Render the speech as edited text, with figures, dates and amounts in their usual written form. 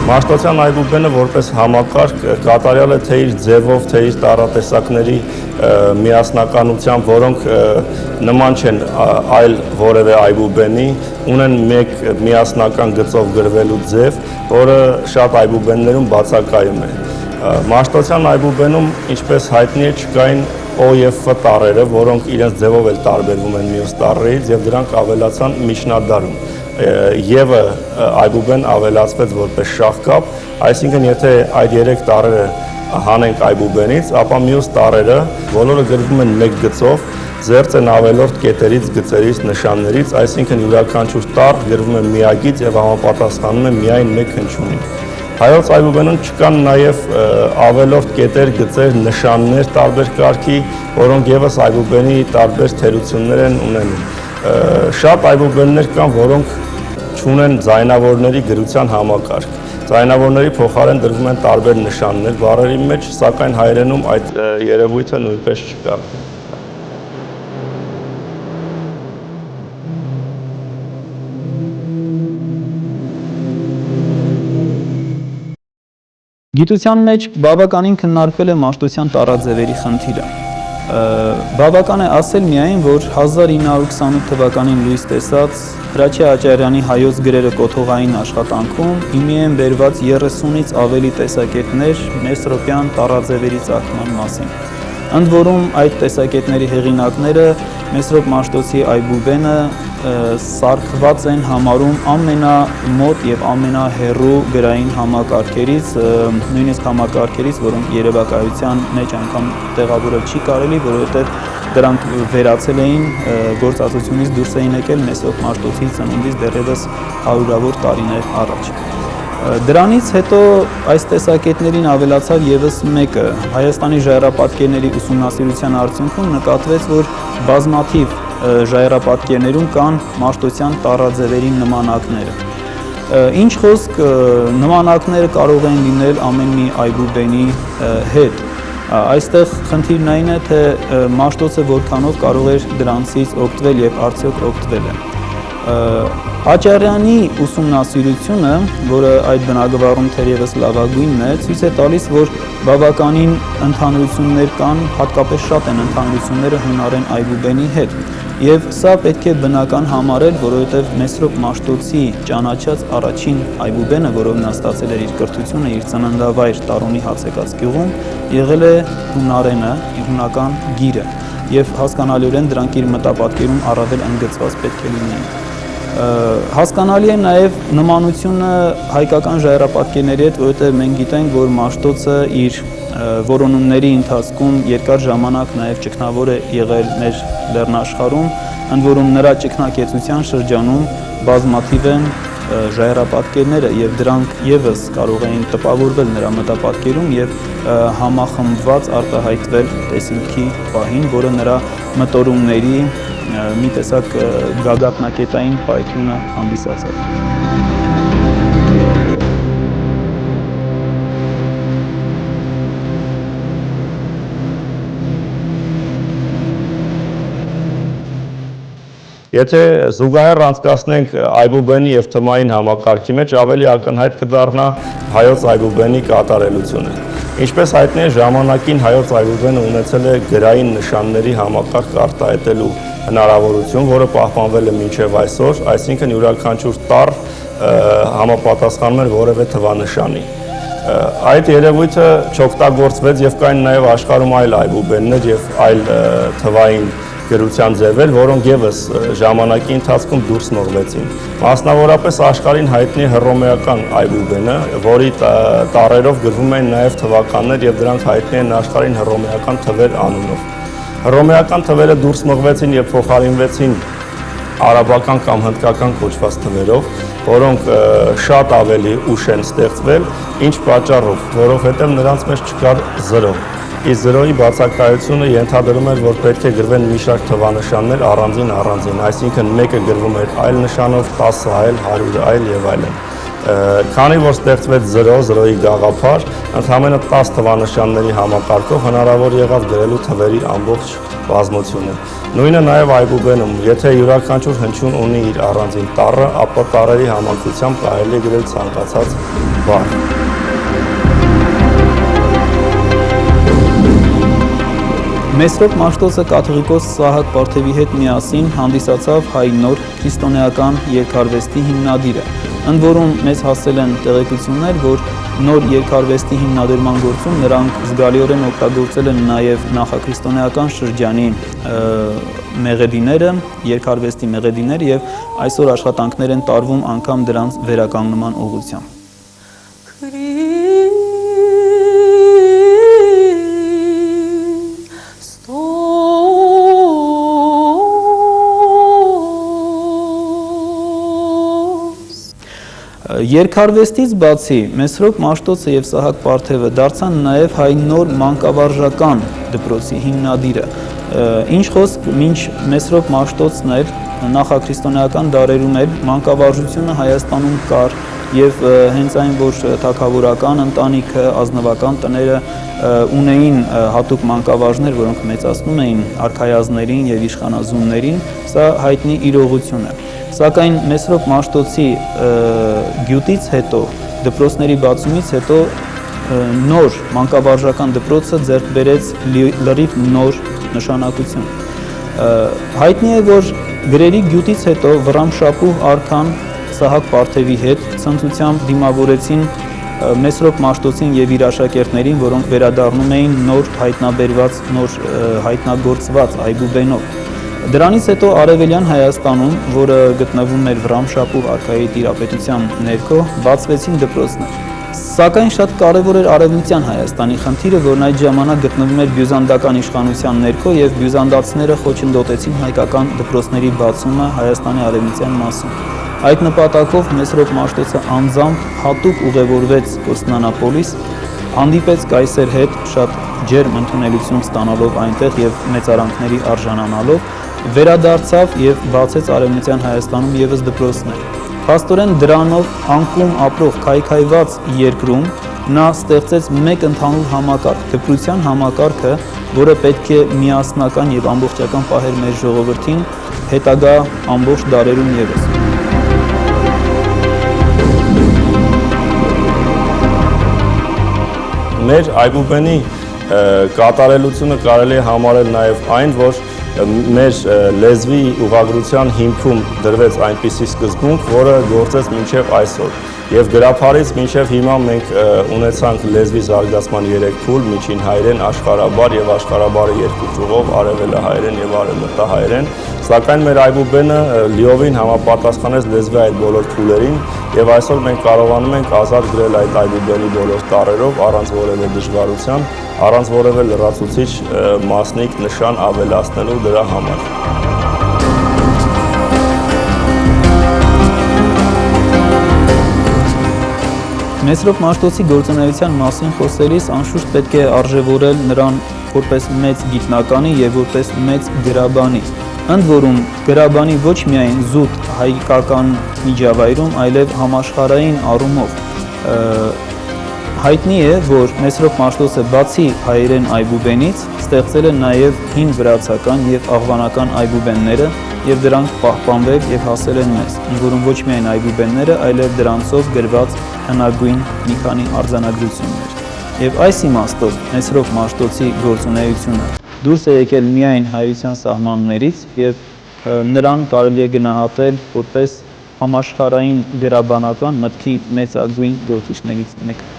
Մաշտոցյան այբուբենը որպես համակարգ կատարյալ է թե իր ձևով, թե իր տառատեսակների միասնականությամբ, որոնք նման չեն այլ որևէ այբուբենի, ունեն մեկ միասնական գծով գրվելու ձև, որը շատ այբուբեններում բացակայում է։ Մաշտոցյան այբուբենում, ինչպես հայտնի է, չկային O և F տառերը, որոնք իրենց ձևով էլ տարբերվում են մյուս տառերից և դրանք ավելացան միջնադարում։ Եվը այբուբեն ավելացվեց որպես շաղկապ, այսինքն եթե այդ 3 տառերը հանենք այբուբենից, ապա մյուս տառերը բոլորը գրվում են մեկ գծով, զերծ են ավելորդ կետերից, գծերից, նշաններից, այսինքն յուրաքանչյուր տառ գրվում է միագիծ և համապատասխանում է միայն մեկ հնչյունին։ Հայոց այբուբենում չկան նաև ավելորդ կետեր, գծեր, նշաններ տարբեր կարգի, որոնք ևս այբուբենի տարբեր թերություններ են ունենում։ Շատ այբուբեններ կան, որոնք չունեն ձայնավորների գրության համակարգ։ Ձայնավորների փոխարեն դրվում են տարբեր նշաններ բառերի մեջ, սակայն հայերենում այդ երևույթը նույնպես չկա։ Գիտության մեջ բավականին քննարկվել է մաշտոցյան տառաձևերի խնդիրը։ Բավական է ասել միայն, որ 1928 թվականին լույս տեսած Հրաչյա Աճարյանի հայոց գրերը կոթողային աշխատանքում հիմի են բերված 30-ից ավելի տեսակետներ մեսրոպյան տառաձևերի ծագման մասին։ Ընդ որում այդ տեսակետների հեղինակները Մեսրոպ Մաշտոցի այբուբենը սարքված են համարում ամենամոտ եւ ամենահեռու գրային համակարգերից, նույնիսկ համակարգերից, որոնք երևակայության մեջ անգամ տեղավորել չի կարելի, որովհետեւ դրանք վերացել էին գործածությունից դուրս էին եկել Մեսրոպ Մաշտոցի ծնունդից դեռևս հարյուրավոր տարիներ առաջ։ Դրանից հետո այս տեսակետներին ավելացավ եւս մեկը։ Հայաստանի ժայռապատկերների ուսումնասիրության արդյունքում նկատվեց, որ բազմաթիվ ժայռապատկերներում կան մաշտոցյան տառաձևերի նմանակները։ Ինչ խոսք, նմանակները կարող են լինել ամեն մի այբուբենի հետ։ Այստեղ խնդիրն այն է, թե մաշտոցը որքանով կարող էր դրանցից օգտվել եւ արդյոք օգտվել է։ Աճարյանի ուսումնասիրությունը, որը այդ բնագավառում թերևս լավագույնն է, ցույց է տալիս, որ բավականին ընդհանրություններ կան, հատկապես շատ են ընդհանրությունները հունարեն այբուբենի հետ։ Եվ սա պետք է բնական համարել, որովհետև Մեսրոպ Մաշտոցի ճանաչած առաջին այբուբենը, որով նա ստացել էր իր կրթությունը, իր ծննդավայր Տարոնի Հացեկաց գյուղում, եղել է հունարենը, հունական գիրը, եւ հասկանալիորեն դրանք իր մտապատկերում առավել ընդգծված պետք է լինեին։ Հասկանալի է նաև նմանությունը հայկական ժայռապատկերների հետ, որովհետև մենք գիտենք, որ Մաշտոցը իր որոնումների ընթացքում երկար ժամանակ նաև ճգնավոր է եղել մեր լեռնաշխարհում, ընդ որում նրա ճգնակեցության շրջանում բազմաթիվ են ժայռապատկերները եւ դրանք եւս կարող էին տպավորվել նրա մտապատկերում եւ համախմբված արտահայտվել տեսիլքի պահին, որը նրա մտորումների մի տեսակ գագաթնակետային պայթյունը հանդիսացավ։ Եթե զուգահեռ անցկացնենք այբուբենի եւ թմային համակարգի մեջ, ավելի ակնհայտ կդառնա հայոց այբուբենի կատարելությունը։ Ինչպես հայտնի է, ժամանակին հայոց այբուբենը ունեցել է գրային նշանների համակարգ արտահայտելու հնարավորություն, որը պահպանվել է մինչև այսօր, այսինքն յուրաքանչյուր տառ համապատասխանում էր որևէ թվանշանի։ Այդ երևույթը չօգտագործվեց եւ կային նաեւ աշխարհում այլ այբուբեններ եւ այլ թվային գրության ձևեր, որոնք եւս ժամանակի ընթացքում դուրս մղվեցին։ Մասնավորապես աշխարհին հայտնի է հռոմեական այբուբենը, որի տառերով գրվում են նաեւ թվականներ եւ դրանք հայտնի են աշխարհին հռոմեական թվեր անունով։ Հռոմեական թվերը դուրս մղվեցին եւ փոխարինվեցին արաբական կամ հնդկական կոչված թվերով, որոնք շատ ավելի ուշ են ստեղծվել, ինչ պատճառով, որովհետեւ նրանց մեջ չկար 0։ Իսկ 0-ի բացակայությունը ենթադրում էր, որ պետք է գրվեն մի շարք թվանշաններ առանձին, այսինքն մեկը գրվում էր այլ նշանով, 10 այլ, 100 այլ եւ այլն։ Քանի որ ստեղծվեց 0, 0-ի գաղափար, ընդհանրապես 10 թվանշանների համակարգով հնարավոր եղավ գրելու թվերի ամբողջ բազմությունը։ Նույնը նաեւ այբուբենում, եթե յուրաքանչյուր հնչյուն ունի իր առանձին տառը, ապա տառերի համակցությամբ կարելի է գրել ցանկացած բառ։ Մեսրոպ Մաշտոցը կաթողիկոս Սահակ Պարթևի հետ միասին հանդիսացավ հայ նոր քրիստոնեական երգարվեստի հիմնադիրը, ընդ որում մեզ հասել են տեղեկություններ, որ նոր երգարվեստի հիմնադրման գործում նրանք զգալիորեն օգտագործել են նաև նախաքրիստոնեական շրջանի մեղեդիները, երգարվեստի մեղեդիները եւ այսօր աշխատանքներ են տարվում անգամ դրանց վերականգնման ուղղությամբ։ Երգարվեստից բացի Մեսրոպ Մաշտոցը եւ Սահակ Պարթևը դարձան նաեւ հայ նոր մանկավարժական դպրոցի հիմնադիրը, ինչ խոսք մինչ Մեսրոպ Մաշտոցն էր նախաքրիստոնեական դարերում էր մանկավարժությունը Հայաստանում կար եւ հենց այն որ թագավորական ընտանիքը, ազնվական տները ունեին հատուկ մանկավարժներ, որոնք մեծացնում էին արքայազներին եւ իշխանազուններին, սա հայտնի իրողություն է։ Սակայն Մեսրոպ Մաշտոցի գյուտից հետո, դպրոցների բացումից հետո նոր մանկավարժական դպրոցը ձեռք բերեց լրիվ նոր նշանակություն։ Հայտնի է, որ գրերի գյուտից հետո Վռամշապուհ արքան Սահակ Պարթևի հետ ցնծությամբ դիմավորեցին Մեսրոպ Մաշտոցին եւ իր աշակերտներին, որոնք վերադառնում էին նոր հայտնաբերված, նոր հայտնագործված այբուբենով։ Դրանից հետո Արևելյան Հայաստանում, որը գտնվում էր Վռամշապուհ արքայի տիրապետության ներքո, բացվեցին դպրոցներ։ Սակայն շատ կարևոր էր Արևմտյան Հայաստանի խնդիրը, որն այդ ժամանակ գտնվում էր բյուզանդական իշխանության ներքո եւ բյուզանդացիները խոչընդոտեցին հայկական դպրոցների բացումը Հայաստանի արևմտյան մասում։ Այդ նպատակով Մեսրոպ Մաշտոցը անձամբ հատուկ ուղևորվեց Կորսնանապոլիս, հանդիպեց կայսեր հետ շատ ջերմ ընդունելություն ստանալով այնտեղ եւ մեծարանքների արժանանալով, վերադարձավ եւ բացեց Արևմտյան Հայաստանում եւս դպրոցներ։ Փաստորեն դրանով անկում ապրող քայքայված երկրում նա ստեղծեց մեկ ընդհանուր համակարգ, դպրության համակարգը, որը պետք է միասնական եւ ամբողջական պահեր մեր ժողովրդին հետագա ամբողջ դարերում եւս։ Մեր այբուբենի կատարելությունը կարելի է համարել նաև այն, որ մեր լեզվի ուղղագրության հիմքում դրվեց այնպիսի սկզբունք, որը գործեց մինչև այսօր։ Եվ գրաբարից մինչև հիմա մենք ունեցանք լեզվի զարգացման 3 փուլ՝ միջին հայերեն, աշխարհաբար եւ աշխարհաբարը երկու ճյուղով, արևելահայերեն եւ արևմտահայերեն, սակայն մեր այբուբենը լիովին համապատասխանեց լեզվի այդ բոլոր փուլերին եւ այսօր մենք կարողանում ենք ազատ գրել այդ այբուբենի բոլոր տառերով առանց որևէ դժվարության, առանց որևէ լրացուցիչ մասնիկ նշան ավելացնելու դրա համար։ Մեսրոպ Մաշտոցի գործունեության մասին խոսելիս անշուշտ պետք է արժևորել նրան որպես մեծ գիտնականի եւ որպես մեծ գրաբանի։ Ընդ որում գրաբանի ոչ միայն զուտ հայկական միջավայրում, այլև համաշխարհային առումով հայտնի է, որ Մեսրոպ Մաշտոցը բացի հայերեն այբուբենից ստեղծել է նաեւ հին վրացական եւ աղվանական այբուբենները եւ դրանք պահպանվել եւ հասել են մեզ, ընդ որում ոչ միայն այբուբենները, այլև դրանցով գրված հնագույն մի քանի արձանագրություններ։ Եվ այս իմաստով Մեսրոպ Մաշտոցի գործունեությունը դուրս է եկել միայն հայության սահմաններից եւ նրան կարելի է գնահատել որպես համաշխարհային գրաբանական մտքի մեծագույն գործիչներից մեկը։